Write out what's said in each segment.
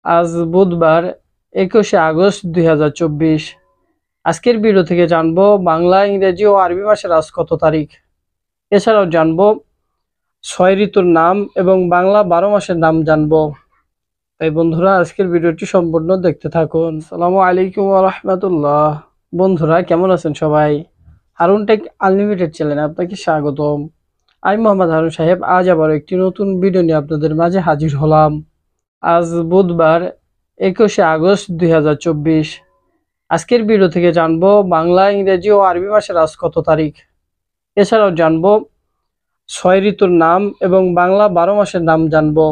আজ বুধবার 21শে আগস্ট 2024। আজকের ভিডিও থেকে জানবো বাংলা, ইংরেজি ও আরবি মাসের আজ কত তারিখ। এছাড়াও জানবো 6 ঋতুর নাম এবং বাংলা 12 মাসের নাম জানবো। তাই বন্ধুরা আজকের ভিডিওটি সম্পূর্ণ দেখতে থাকুন। আসসালামু আলাইকুম ওয়া রাহমাতুল্লাহ। বন্ধুরা কেমন আছেন সবাই? হারুন টেক আনলিমিটেড চ্যানেলে আপনাকে স্বাগতম। আমি মোহাম্মদ হারুন সাহেব আজ আবার একটি নতুন ভিডিও নিয়ে আপনাদের মাঝে হাজির হলাম। আজ বুধবার 21শে আগস্ট 2024। আজকের ভিডিও থেকে জানবো বাংলা, ইংরেজি ও আরবি মাসের আজ কত তারিখ। এছাড়াও জানবো 6 ঋতুর নাম এবং বাংলা 12 মাসের নাম জানবো।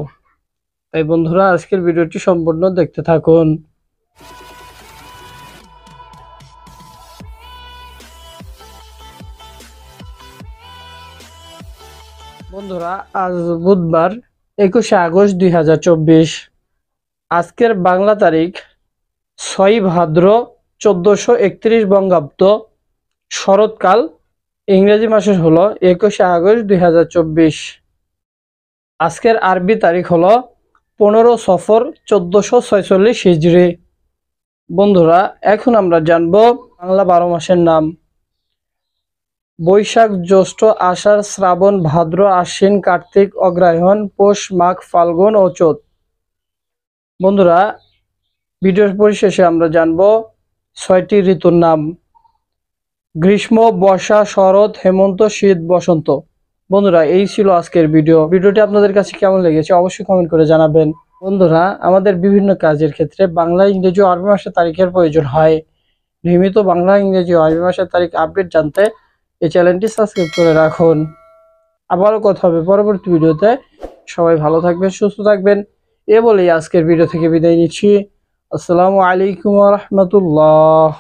তাই বন্ধুরা আজকের ভিডিওটি সম্পূর্ণ দেখতে থাকুন। বন্ধুরা আজ বুধবার 21শে আগস্ট 2024। আজকের বাংলা তারিখ 6 ভাদ্র 1431 বঙ্গাব্দ, শরৎকাল। ইংরেজি মাসের হলো 21শে আগস্ট 2024। আজকের আরবি তারিখ হলো 15 সফর 1446 হিজরি। বন্ধুরা এখন আমরা জানবো বাংলা 12 মাসের নাম। বৈশাখ, জ্যৈষ্ঠ, আষাঢ়, শ্রাবণ, ভাদ্র, আশ্বিন, কার্তিক, অগ্রহায়ণ, পৌষ, মাঘ, ফাল্গুন ও চৈত। বন্ধুরা ভিডিওর পরিশেষে আমরা জানবো 6টি ঋতুর নাম: গ্রীষ্ম, বর্ষা, শরৎ, হেমন্ত, শীত, বসন্ত। বন্ধুরা এই ছিল আজকের ভিডিওটি আপনাদের কাছে কেমন লেগেছে অবশ্যই কমেন্ট করে জানাবেন। বন্ধুরা আমাদের বিভিন্ন কাজের ক্ষেত্রে বাংলা, ইংরেজি ও আরবি মাসের তারিখের প্রয়োজন হয়। নিয়মিত বাংলা, ইংরেজি ও আরবি মাসের তারিখ আপডেট জানতে এই চ্যানেলটি সাবস্ক্রাইব করে রাখুন। আবারও কথা হবে পরবর্তী ভিডিওতে। সবাই ভালো থাকবেন, সুস্থ থাকবেন এ বলেই আজকের ভিডিও থেকে বিদায় নিচ্ছি। আসসালামু আলাইকুম ওয়া রাহমাতুল্লাহ।